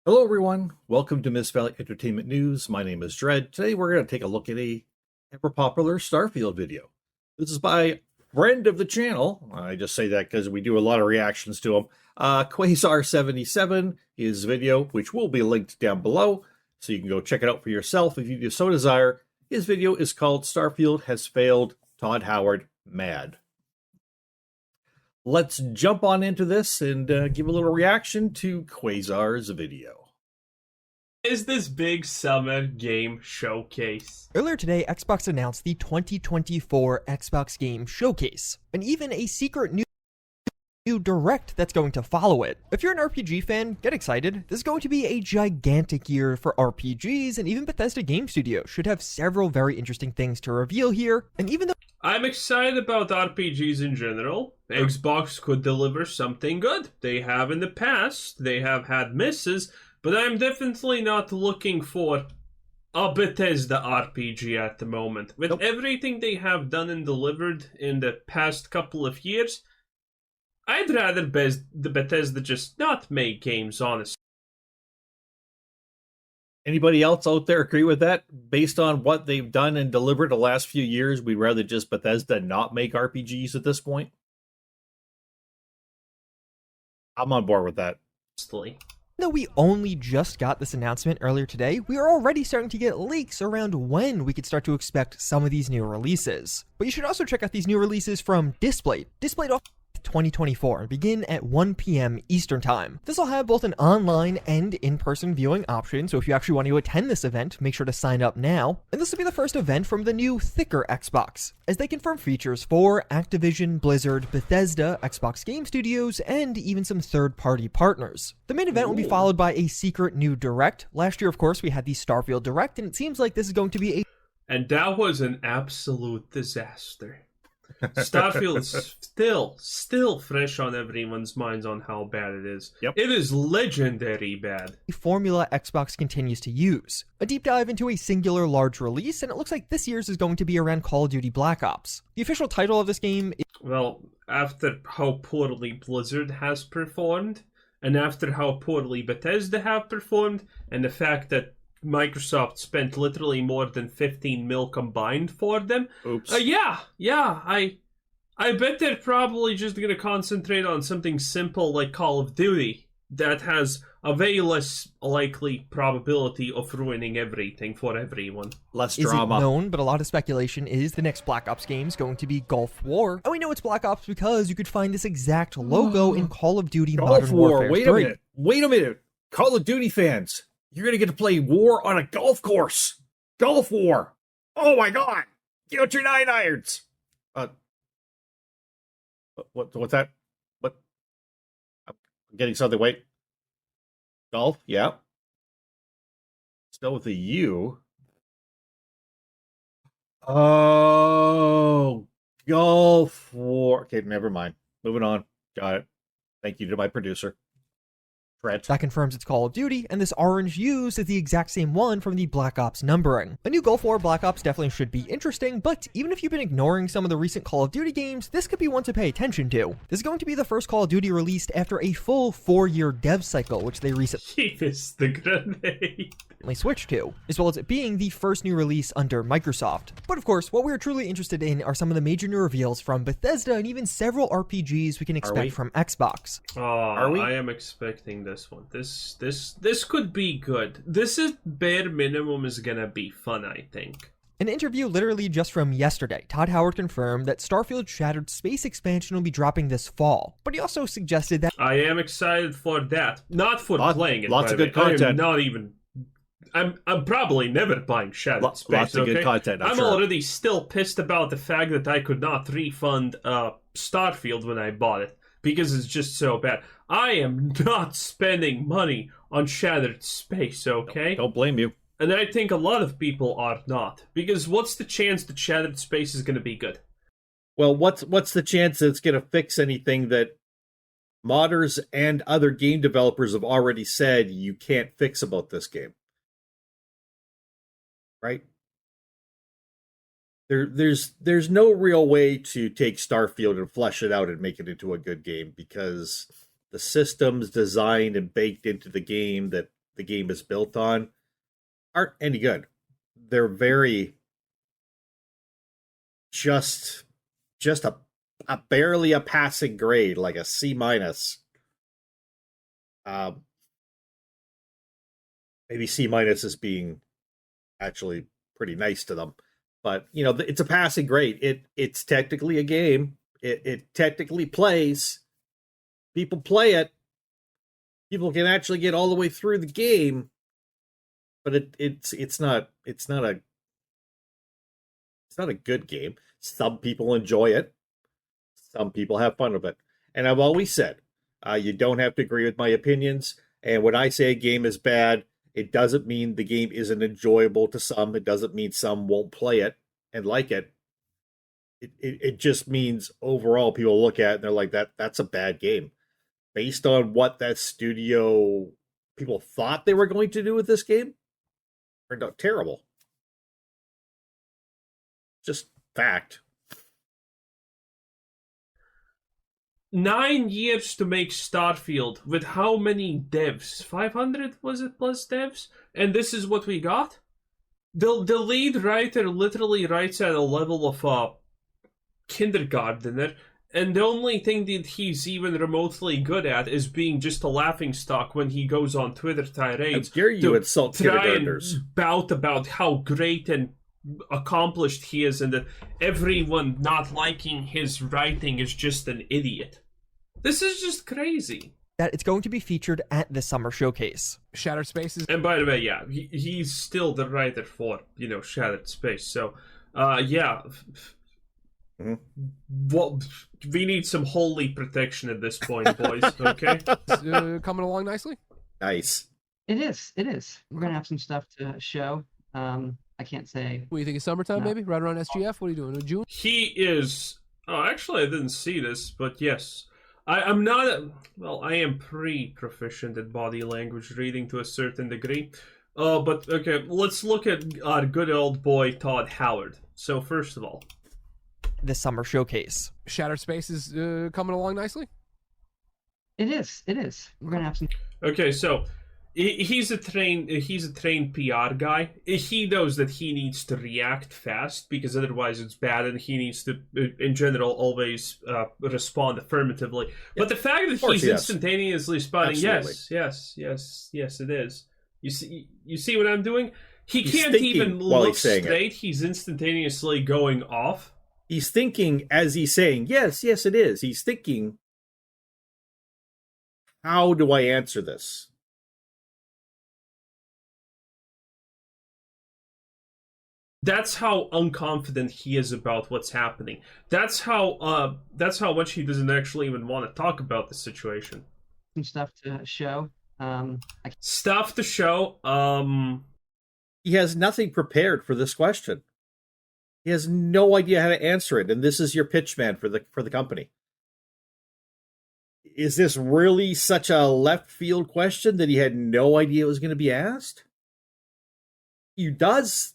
Hello, everyone. Welcome to Miss Valley Entertainment News. My name is Dredd. Today, we're going to take a look at a ever popular Starfield video. This is by a friend of the channel. I just say that because we do a lot of reactions to him. Quasar77, his video, which will be linked down below, so you can go check it out for yourself if you so desire. His video is called Starfield Has Failed Todd Howard Mad. Let's jump on into this and give a little reaction to Quasar's video. Is this big summer game showcase? Earlier today, Xbox announced the 2024 Xbox Game Showcase, and even a secret new direct that's going to follow it. If you're an RPG fan, get excited. This is going to be a gigantic year for RPGs, and even Bethesda Game Studio should have several very interesting things to reveal here. And even though I'm excited about RPGs in general. Xbox could deliver something good. They have in the past. They have had misses, but I'm definitely not looking for a Bethesda RPG at the moment. With everything they have done and delivered in the past couple of years, I'd rather the Bethesda just not make games, honestly. Anybody else out there agree with that? Based on what they've done and delivered the last few years, we'd rather just Bethesda not make RPGs at this point? I'm on board with that. Though we only just got this announcement earlier today, we are already starting to get leaks around when we could start to expect some of these new releases. But you should also check out these new releases from Displayed off 2024 and begin at 1 p.m. Eastern Time. This will have both an online and in-person viewing option, so if you actually want to attend this event, make sure to sign up now. And this will be the first event from the new thicker Xbox, as they confirm features for Activision, Blizzard, Bethesda, Xbox Game Studios, and even some third-party partners. The main event will be followed by a secret new direct. Last year, of course, we had the Starfield direct, and it seems like this is going to be a... And that was an absolute disaster. Starfield is still fresh on everyone's minds on how bad it is. Yep. It is legendary bad. Formula Xbox continues to use. A deep dive into a singular large release, and it looks like this year's is going to be around Call of Duty Black Ops. The official title of this game is... Well, after how poorly Blizzard has performed, and after how poorly Bethesda have performed, and the fact that Microsoft spent literally more than 15 mil combined for them. Oops. I bet they're probably just going to concentrate on something simple like Call of Duty that has a way less likely probability of ruining everything for everyone. Less drama. Isn't known, but a lot of speculation is the next Black Ops game is going to be Gulf War. And we know it's Black Ops because you could find this exact logo in Call of Duty Modern Warfare 3. Wait a minute. Call of Duty fans, you're going to get to play war on a golf course. Golf War. Oh my god. Get out your 9-irons. What's that? What? I'm getting something. Wait. Golf? Yeah. Spelled with a U. Oh, Golf War. Okay, never mind. Moving on. Got it. Thank you to my producer. That confirms it's Call of Duty, and this orange used is the exact same one from the Black Ops numbering. A new Gulf War Black Ops definitely should be interesting, but even if you've been ignoring some of the recent Call of Duty games, this could be one to pay attention to. This is going to be the first Call of Duty released after a full 4-year dev cycle, which they recently Keep the grenade. switched to, as well as it being the first new release under Microsoft. But of course, what we're truly interested in are some of the major new reveals from Bethesda and even several RPGs we can expect from Xbox. Are we? I am expecting this one. This could be good. This is bare minimum is gonna be fun, I think. An interview literally just from yesterday, Todd Howard confirmed that Starfield Shattered Space Expansion will be dropping this fall, but he also suggested that I am excited for that. Not for playing it. Lots of good content. I am not even. I'm probably never buying Shattered Space. Lots of good content. I'm already still pissed about the fact that I could not refund Starfield when I bought it because it's just so bad. I am not spending money on Shattered Space. Okay, don't blame you. And I think a lot of people are not, because what's the chance that Shattered Space is going to be good? Well, what's the chance that it's going to fix anything that modders and other game developers have already said you can't fix about this game? Right? There's no real way to take Starfield and flesh it out and make it into a good game, because the systems designed and baked into the game that the game is built on aren't any good. They're very just a barely a passing grade, like a C minus. Maybe C minus is being actually pretty nice to them, but it's a passing grade. It's technically a game. It technically plays. People play it. People can actually get all the way through the game, but it's not a good game. Some people enjoy it. Some people have fun with it. And I've always said, you don't have to agree with my opinions. And when I say a game is bad, it doesn't mean the game isn't enjoyable to some. It doesn't mean some won't play it and like it. It just means overall people look at it and they're like, that's a bad game. Based on what that studio people thought they were going to do with this game, turned out terrible. Just fact. 9 years to make Starfield with how many devs? 500 was it plus devs? And this is what we got? The lead writer literally writes at a level of kindergartner, and the only thing that he's even remotely good at is being just a laughingstock when he goes on Twitter tirades. How dare you insult kindergartners? And bout about how great and accomplished he is, and that everyone not liking his writing is just an idiot. This is just crazy. That it's going to be featured at the summer showcase. Shattered Spaces. And by the way, yeah, he's still the writer for, Shattered Space. So, yeah. Mm-hmm. Well, we need some holy protection at this point, boys, okay? Coming along nicely? Nice. It is. We're going to have some stuff to show. I can't say. What do you think of summertime, No. maybe? Right around SGF? What are you doing? June? He is... Oh, actually, I didn't see this, but yes. I'm not... Well, I am pretty proficient at body language reading to a certain degree. But, okay, let's look at our good old boy, Todd Howard. So, first of all... The summer showcase. Shattered Spaces coming along nicely? It is. We're going to have some. Okay, so... He's a trained PR guy. He knows that he needs to react fast because otherwise it's bad, and he needs to, in general, always respond affirmatively. Yeah. But the fact that he's instantaneously responding, yes, it is. You see what I'm doing? He's can't even look straight. He's instantaneously going off. He's thinking as he's saying, yes, it is. He's thinking, how do I answer this? That's how unconfident he is about what's happening. That's how much he doesn't actually even want to talk about the situation. Some stuff to show. Stuff to show. He has nothing prepared for this question. He has no idea how to answer it, and this is your pitch man for the company. Is this really such a left field question that he had no idea it was going to be asked? He does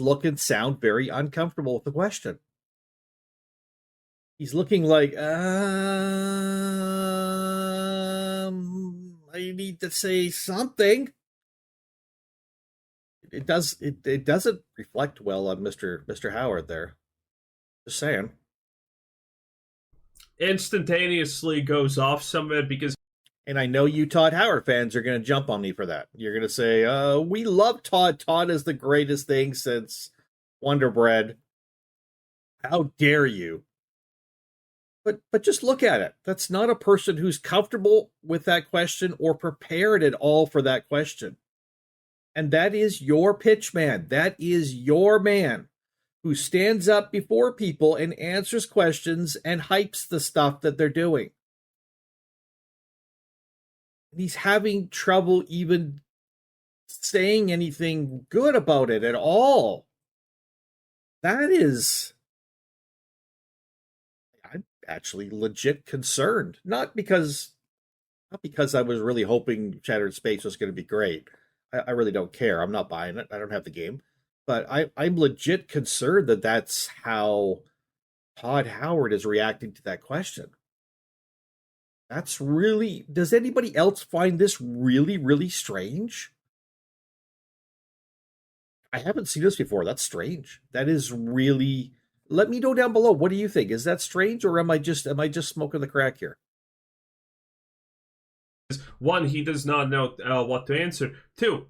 look and sound very uncomfortable with the question. He's looking like, I need to say something. It doesn't reflect well on Mr. Howard there. Just saying. Instantaneously goes off somewhere because... And I know you Todd Howard fans are going to jump on me for that. You're going to say, we love Todd. Todd is the greatest thing since Wonder Bread. How dare you? But just look at it. That's not a person who's comfortable with that question or prepared at all for that question. And that is your pitch man. That is your man who stands up before people and answers questions and hypes the stuff that they're doing. And he's having trouble even saying anything good about it at all. That is... I'm actually legit concerned. Not because I was really hoping Shattered Space was going to be great. I really don't care. I'm not buying it. I don't have the game. But I'm legit concerned that that's how Todd Howard is reacting to that question. That's really... Does anybody else find this really, really strange? I haven't seen this before. That's strange. That is really... Let me know down below. What do you think? Is that strange, or am I just smoking the crack here? One, he does not know what to answer. Two,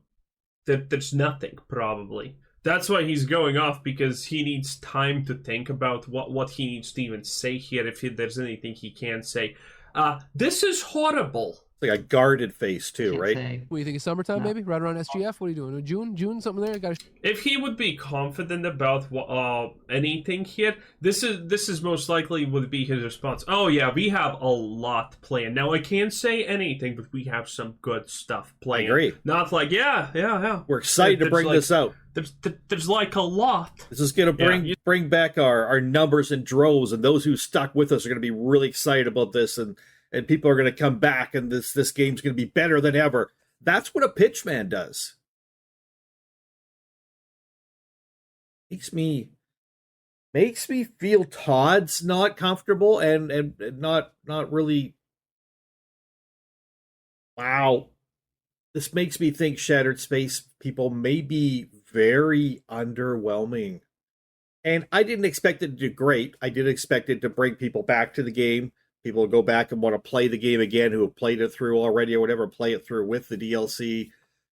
that there's nothing, probably. That's why he's going off, because he needs time to think about what he needs to even say here, if there's anything he can say. This is horrible. It's like a guarded face, too, Can't right? say. What do you think? It's summertime, No. maybe? Right around SGF? What are you doing? June, something there? Got If he would be confident about anything here, this is most likely would be his response. Oh yeah, we have a lot planned. Now I can't say anything, but we have some good stuff I planned. agree. Not like yeah. We're excited to There's bring like- this out. There's like a lot. This is going to bring back our numbers in droves, and those who stuck with us are going to be really excited about this, and people are going to come back, and this game's going to be better than ever. That's what a pitchman does. Makes me feel Todd's not comfortable and not really. Wow. This makes me think Shattered Space people may be very underwhelming. And I didn't expect it to do great. I did expect it to bring people back to the game. People will go back and want to play the game again who have played it through already or whatever, play it through with the DLC,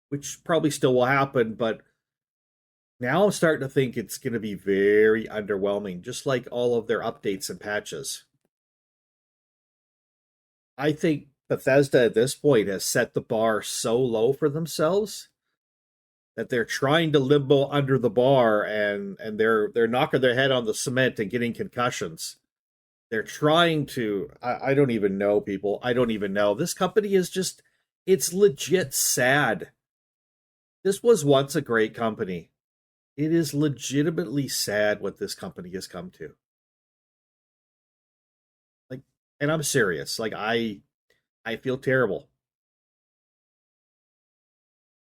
which probably still will happen. But now I'm starting to think it's going to be very underwhelming, just like all of their updates and patches. I think Bethesda at this point has set the bar so low for themselves that they're trying to limbo under the bar, and they're knocking their head on the cement and getting concussions. They're trying to... I don't even know, people. I don't even know. This company is just... It's legit sad. This was once a great company. It is legitimately sad what this company has come to. Like, and I'm serious. Like, I feel terrible.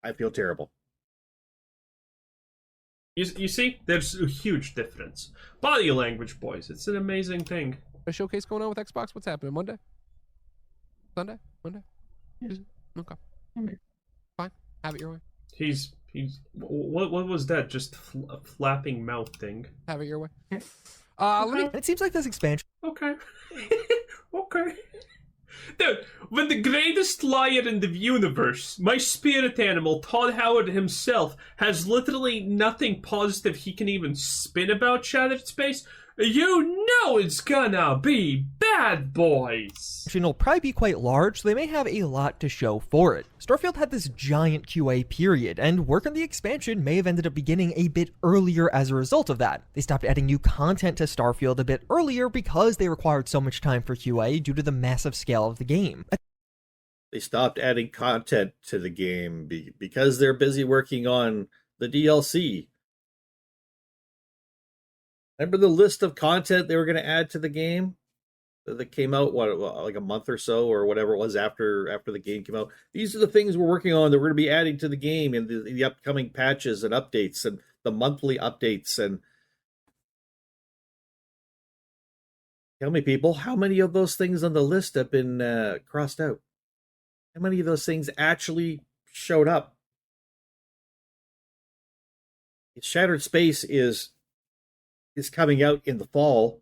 I feel terrible. You see, there's a huge difference. Body language, boys. It's an amazing thing. a showcase going on with Xbox? What's happening? Monday? Sunday? Monday? Yeah. Tuesday? Okay. Monday. Fine. Have it your way. He's what was that? Just a flapping mouth thing. Have it your way. Yeah. Let me. And it seems like this expansion Okay. Okay. Dude, when the greatest liar in the universe, my spirit animal, Todd Howard himself, has literally nothing positive he can even spin about Shattered Space, you know it's gonna be bad, boys. will probably be quite large, so they may have a lot to show for it. Starfield had this giant QA period, and work on the expansion may have ended up beginning a bit earlier as a result of that. They stopped adding new content to Starfield a bit earlier because they required so much time for QA due to the massive scale of the game. They stopped adding content to the game because they're busy working on the DLC. Remember the list of content they were going to add to the game that came out, like a month or so or whatever it was after the game came out? These are the things we're working on that we're going to be adding to the game in the upcoming patches and updates and the monthly updates. And tell me, people, how many of those things on the list have been crossed out? How many of those things actually showed up? Shattered Space is coming out in the fall.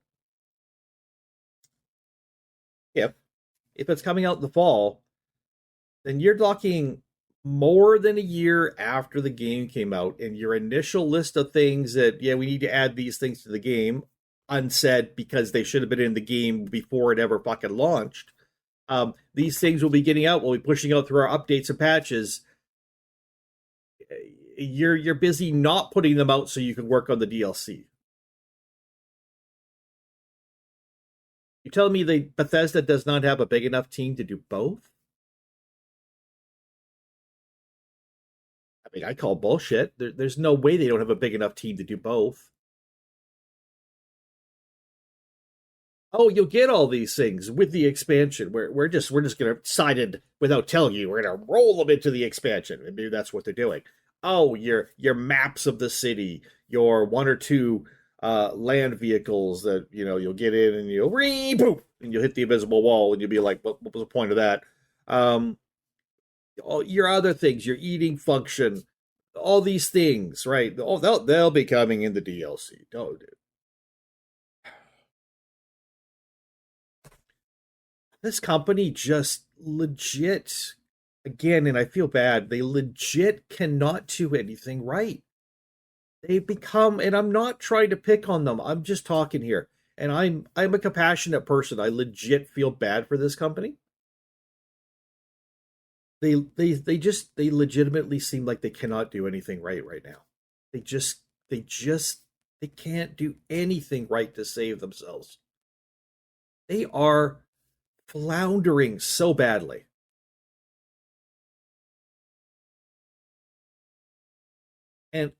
If it's coming out in the fall, then you're talking more than a year after the game came out, and your initial list of things that, yeah, we need to add these things to the game, unsaid because they should have been in the game before it ever fucking launched. These things will be getting out. We'll be pushing out through our updates and patches. You're busy not putting them out so you can work on the DLC. You're telling me Bethesda does not have a big enough team to do both? I mean, I call bullshit. There's no way they don't have a big enough team to do both. Oh, you'll get all these things with the expansion. We're just gonna decide without telling you. We're gonna roll them into the expansion. And maybe that's what they're doing. Oh, your maps of the city, your one or two land vehicles that, you'll get in and you'll boom, and you'll hit the invisible wall and you'll be like, what was the point of that? All your other things, your eating function, all these things, right? Oh, they'll be coming in the DLC. Don't do. This company just legit, again, and I feel bad, they legit cannot do anything right. They've become, and I'm not trying to pick on them, I'm just talking here. And I'm a compassionate person. I legit feel bad for this company. They legitimately seem like they cannot do anything right now. They can't do anything right to save themselves. They are floundering so badly. And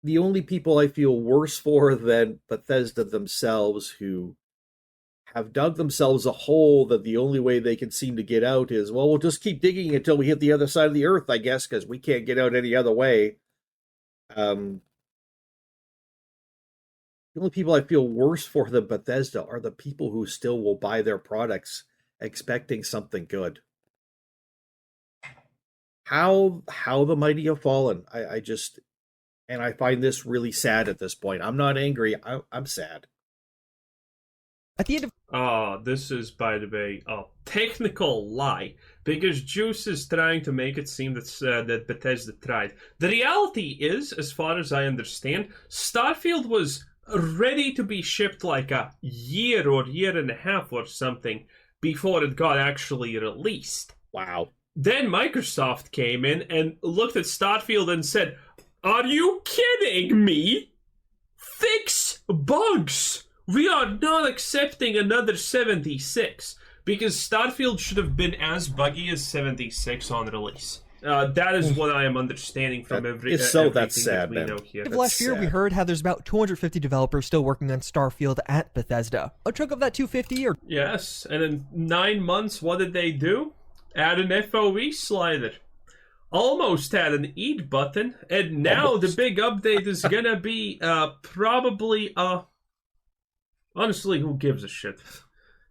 the only people I feel worse for than Bethesda themselves, who have dug themselves a hole that the only way they can seem to get out is, well, we'll just keep digging until we hit the other side of the earth, I guess, because we can't get out any other way. The only people I feel worse for than Bethesda are the people who still will buy their products expecting something good. How the mighty have fallen. And I find this really sad at this point. I'm not angry. I'm sad. At the end of this is, by the way, a technical lie, because Juice is trying to make it seem that Bethesda tried. The reality is, as far as I understand, Starfield was ready to be shipped like a year or year and a half or something before it got actually released. Wow. Then Microsoft came in and looked at Starfield and said, "Are you kidding me? Fix bugs! We are not accepting another 76." Because Starfield should have been as buggy as 76 on release. That is what I am understanding from everything that's sad, that we man. know here. last year, we heard how there's about 250 developers still working on Starfield at Bethesda. A chunk of that 250 or... Yes, and in 9 months, what did they do? Add an FOE slider. Almost had an eat button, and now the big update is gonna be probably honestly, who gives a shit?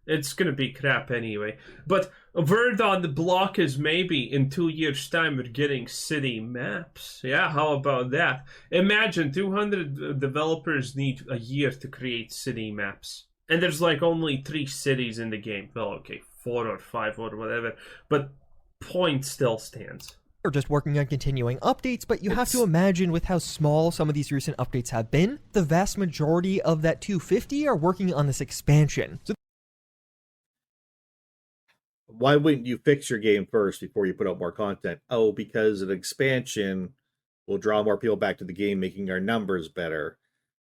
It's gonna be crap anyway. But a word on the block is maybe in 2 years' time we're getting city maps. Yeah, how about that? Imagine 200 developers need a year to create city maps. And there's like only 3 cities in the game. Well, okay, 4 or 5 or whatever. But point still stands. Or just working on continuing updates, but you have to imagine with how small some of these recent updates have been, the vast majority of that 250 are working on this expansion. So why wouldn't you fix your game first before you put out more content? Oh, because an expansion will draw more people back to the game, making our numbers better,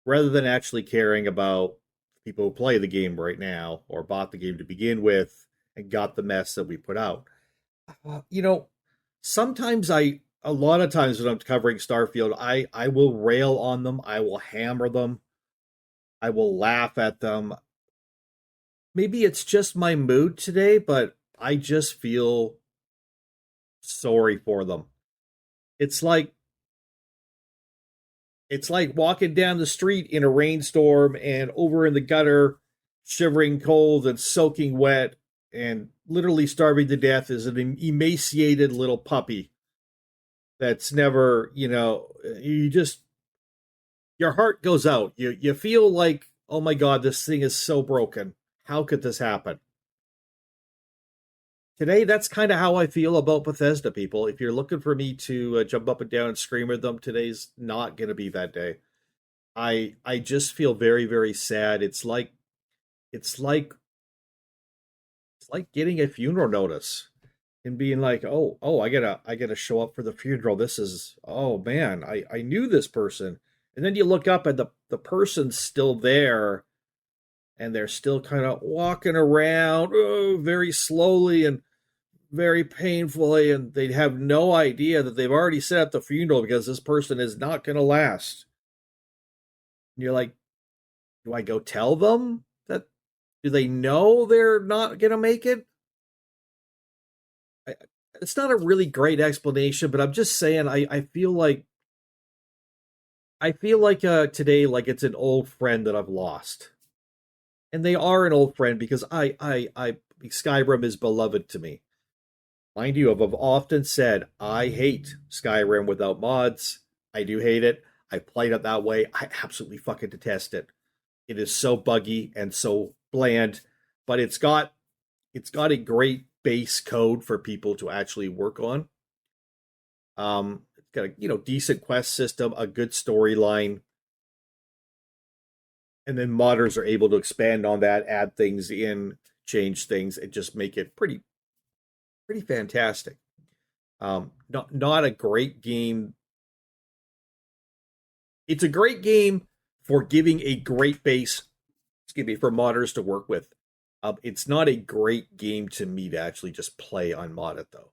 rather than actually caring about people who play the game right now or bought the game to begin with and got the mess that we put out. Sometimes a lot of times when I'm covering Starfield, I will rail on them. I will hammer them. I will laugh at them. Maybe it's just my mood today, but I just feel sorry for them. It's like walking down the street in a rainstorm and over in the gutter, shivering cold and soaking wet and literally starving to death is an emaciated little puppy that's never, your heart goes out. You feel like, oh my God, this thing is so broken. How could this happen? Today, that's kind of how I feel about Bethesda, people. If you're looking for me to jump up and down and scream at them, today's not going to be that day. I just feel very, very sad. It's like getting a funeral notice and being like, oh, I gotta show up for the funeral. This is, oh man, I knew this person. And then you look up and the person's still there and they're still kind of walking around very slowly and very painfully, and they have no idea that they've already set up the funeral because this person is not going to last. And you're like, do I go tell them that? Do they know they're not going to make it? It's not a really great explanation, but I'm just saying I feel like I feel like today, like it's an old friend that I've lost, and they are an old friend because I Skyrim is beloved to me. Mind you, I've often said I hate Skyrim without mods. I do hate it. I played it that way. I absolutely fucking detest it. It is so buggy and so bland, but it's got a great base code for people to actually work on. It's got a decent quest system, a good storyline, and then modders are able to expand on that, add things in, change things, and just make it pretty fantastic. Not a great game. It's a great game for giving a great base, excuse me, for modders to work with. It's not a great game to me to actually just play unmodded though.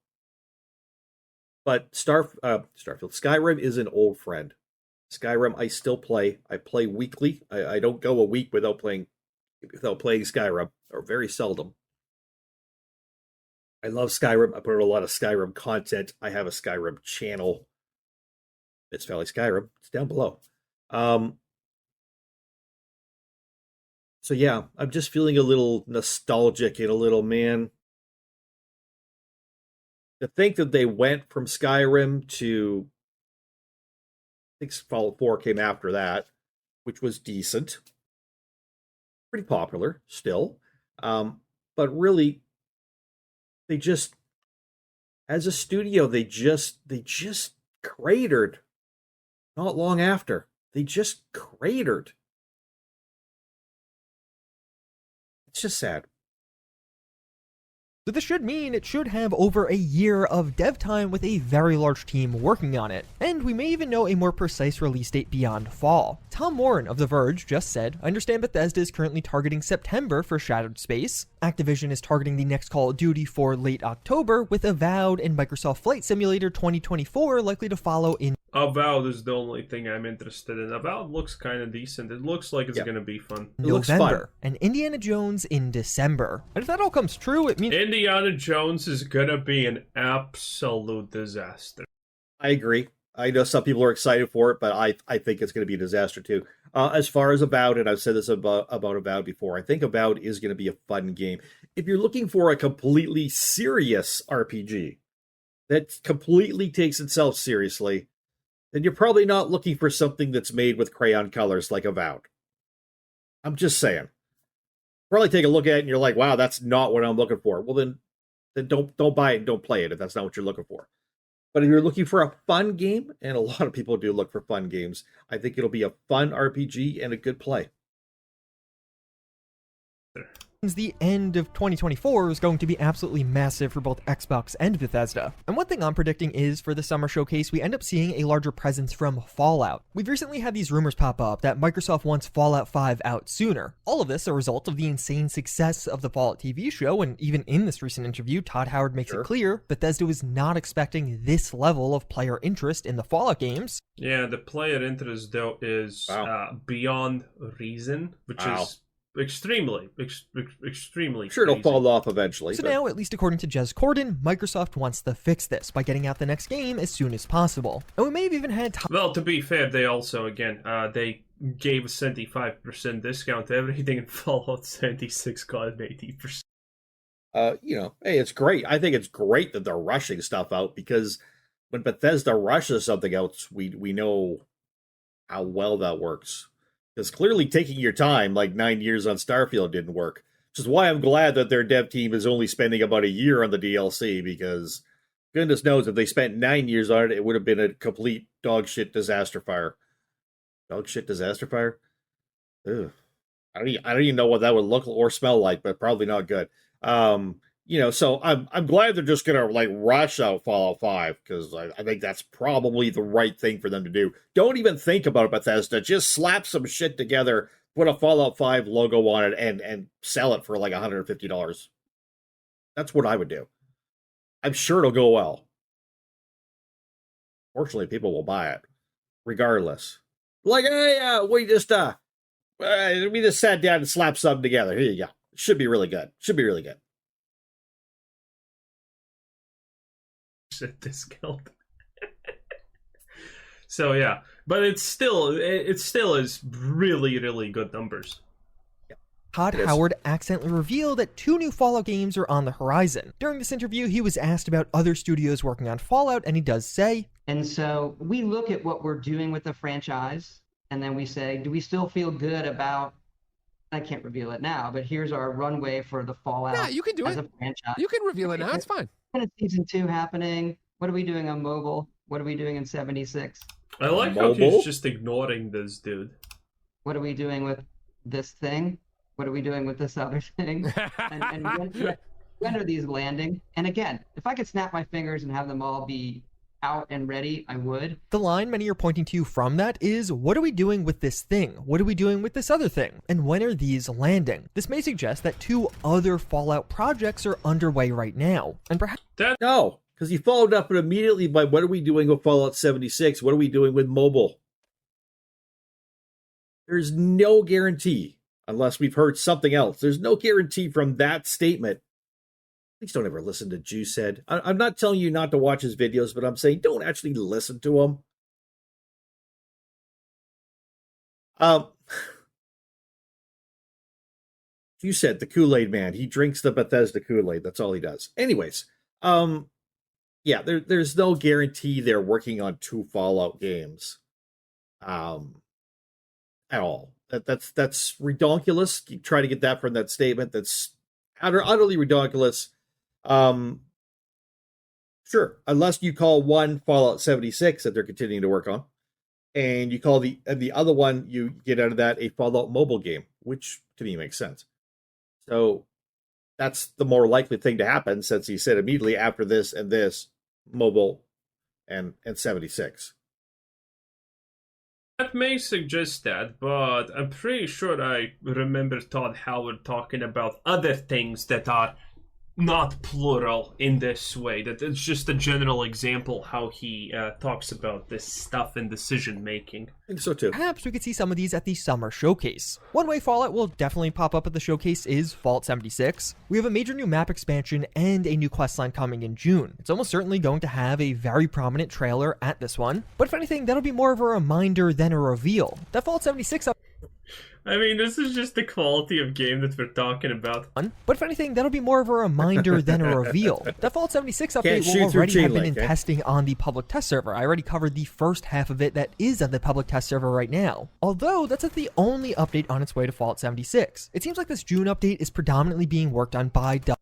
But Starfield, Skyrim is an old friend. Skyrim, I still play. I play weekly. I don't go a week without playing Skyrim, or very seldom. I love Skyrim. I put out a lot of Skyrim content. I have a Skyrim channel. It's Valley Skyrim. It's down below. So yeah, I'm just feeling a little nostalgic and a little, man. To think that they went from Skyrim to, I think Fallout 4 came after that, which was decent. Pretty popular still. But really, they just, as a studio, they just cratered not long after. They just cratered. It's just sad. So this should mean it should have over a year of dev time with a very large team working on it, and we may even know a more precise release date beyond fall. Tom Warren of The Verge just said, "I understand Bethesda is currently targeting September for Shattered Space. Activision is targeting the next Call of Duty for late October, with Avowed and Microsoft Flight Simulator 2024 likely to follow in." Avowed is the only thing I'm interested in. Avowed looks kind of decent. It looks like it's Yeah. going to be fun. It looks fun. November, and Indiana Jones in December. And if that all comes true, it means Indiana Jones is going to be an absolute disaster. I agree. I know some people are excited for it, but I think it's going to be a disaster too. As far as Avowed, and I've said this about Avowed before, I think Avowed is going to be a fun game. If you're looking for a completely serious RPG that completely takes itself seriously, then you're probably not looking for something that's made with crayon colors like Avowed. I'm just saying. Probably take a look at it and you're like, wow, that's not what I'm looking for. Well, then don't buy it and don't play it if that's not what you're looking for. But if you're looking for a fun game, and a lot of people do look for fun games, I think it'll be a fun RPG and a good play. the end of 2024 is going to be absolutely massive for both Xbox and Bethesda. And one thing I'm predicting is, for the summer showcase, we end up seeing a larger presence from Fallout. We've recently had these rumors pop up that Microsoft wants Fallout 5 out sooner. All of this a result of the insane success of the Fallout TV show, and even in this recent interview, Todd Howard makes it clear Bethesda was not expecting this level of player interest in the Fallout games. Yeah, the player interest, though, is beyond reason, which is extremely sure it'll fall off eventually. So now, at least according to Jez Corden, Microsoft wants to fix this by getting out the next game as soon as possible. And we may have even had well, to be fair, they also, again, they gave a 75% discount to everything, and Fallout 76 got an 80%. Hey, it's great. I think it's great that they're rushing stuff out, because when Bethesda rushes something else, we know how well that works. Because clearly taking your time, like 9 years on Starfield, didn't work. Which is why I'm glad that their dev team is only spending about a year on the DLC, because goodness knows if they spent 9 years on it, it would have been a complete dog shit disaster fire. Dog shit disaster fire? Ugh. I don't even know what that would look or smell like, but probably not good. So I'm glad they're just gonna like rush out Fallout 5, because I think that's probably the right thing for them to do. Don't even think about it, Bethesda. Just slap some shit together, put a Fallout 5 logo on it, and sell it for like $150. That's what I would do. I'm sure it'll go well. Fortunately, people will buy it, regardless. Like, hey, we just sat down and slapped something together. Here you go. Should be really good. Discount. So yeah, but it still is really really good numbers. Todd It is. Howard accidentally revealed that 2 new Fallout games are on the horizon. During this interview, he was asked about other studios working on Fallout, and he does say, And so we look at what we're doing with the franchise, and then we say, do we still feel good about, I can't reveal it now, but here's our runway for the Fallout Yeah, you can do as it. a franchise. You can reveal it now. It's fine. When is season 2 happening? What are we doing on mobile? What are we doing in 76? I like how Mobile? he's just ignoring this dude. What are we doing with this thing? What are we doing with this other thing? And when are these landing? And again, if I could snap my fingers and have them all be out and ready, I would. the line many are pointing to from that is, what are we doing with this thing? What are we doing with this other thing? And when are these landing? This may suggest that 2 other Fallout projects are underway right now, and perhaps No, because he followed up it immediately by what are we doing with Fallout 76? What are we doing with mobile? There's no guarantee, unless we've heard something else. There's no guarantee from that statement. Please don't ever listen to Juice Head. I'm not telling you not to watch his videos, but I'm saying don't actually listen to him. You said the Kool-Aid man. He drinks the Bethesda Kool-Aid. That's all he does. Anyways, yeah, there's no guarantee they're working on 2 Fallout games. At all. That's ridiculous. You try to get that from that statement. That's utterly ridiculous. Sure, unless you call one Fallout 76 that they're continuing to work on, and you call the other one, you get out of that a Fallout mobile game, which to me makes sense. So that's the more likely thing to happen, since he said immediately after this and this, mobile and 76. That may suggest that, but I'm pretty sure I remember Todd Howard talking about other things that are not plural in this way. That it's just a general example how he talks about this stuff in decision making. I think so too. perhaps we could see some of these at the summer showcase. One way Fallout will definitely pop up at the showcase is Fallout 76. We have a major new map expansion and a new questline coming in June. It's almost certainly going to have a very prominent trailer at this one, but if anything, that'll be more of a reminder than a reveal. That Fallout 76 I mean, this is just the quality of game that we're talking about. But if anything, that'll be more of a reminder than a reveal. That Fallout 76 Can't update shoot will through already chain have been link, in eh? testing on the public test server. I already covered the first half of it that is on the public test server right now. Although, that's not the only update on its way to Fallout 76. It seems like this June update is predominantly being worked on by Double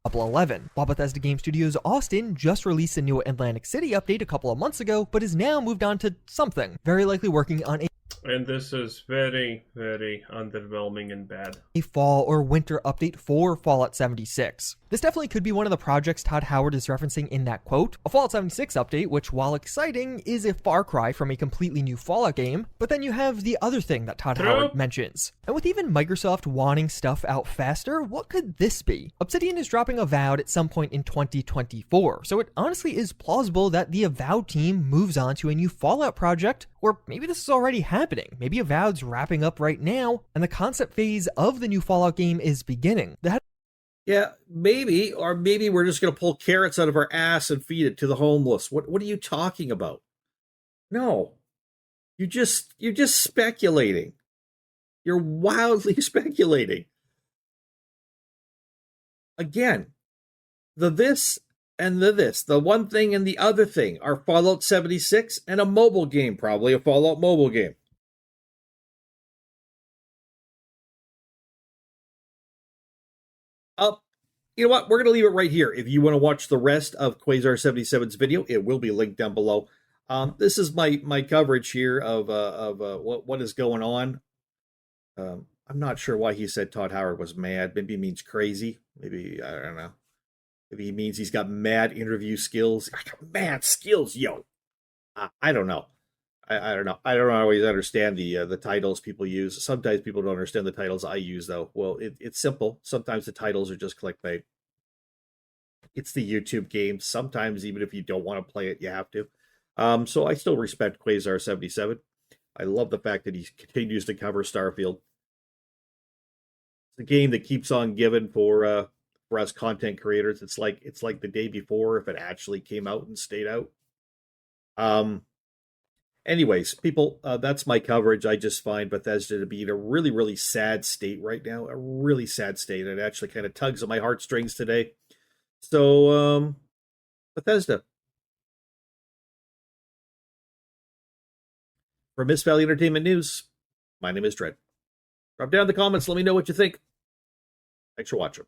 11, while Bethesda Game Studios Austin just released a new Atlantic City update a couple of months ago, but is now moved on to something, very likely working on And this is very, very underwhelming and bad. a fall or winter update for Fallout 76. This definitely could be one of the projects Todd Howard is referencing in that quote. A Fallout 76 update, which while exciting, is a far cry from a completely new Fallout game, but then you have the other thing that Todd True. Howard mentions. And with even Microsoft wanting stuff out faster, what could this be? Obsidian is dropping Avowed at some point in 2024, so it honestly is plausible that the Avowed team moves on to a new Fallout project, or maybe this is already happening. Maybe Avowed's wrapping up right now, and the concept phase of the new Fallout game is beginning. Yeah, maybe, or maybe we're just going to pull carrots out of our ass and feed it to the homeless. What are you talking about? No, you're just speculating. You're wildly speculating. Again, the this and the this, the one thing and the other thing are Fallout 76 and a mobile game, probably a Fallout mobile game. You know what? We're going to leave it right here. If you want to watch the rest of Quasar77's video, it will be linked down below. This is my coverage here of what is going on. I'm not sure why he said Todd Howard was mad. Maybe he means crazy. Maybe, I don't know. Maybe he means he's got mad interview skills. I got mad skills, yo. I don't know. I don't know. I don't always understand the titles people use. Sometimes people don't understand the titles I use, though. Well, it's simple. Sometimes the titles are just clickbait. It's the YouTube game. Sometimes, even if you don't want to play it, you have to. So I still respect Quasar77. I love the fact that he continues to cover Starfield. It's a game that keeps on giving for us content creators. It's like the day before if it actually came out and stayed out. Anyways, people, that's my coverage. I just find Bethesda to be in a really, really sad state right now. A really sad state. It actually kind of tugs at my heartstrings today. So, Bethesda. For Miss Valley Entertainment News, my name is Dread. Drop down in the comments. Let me know what you think. Thanks for watching.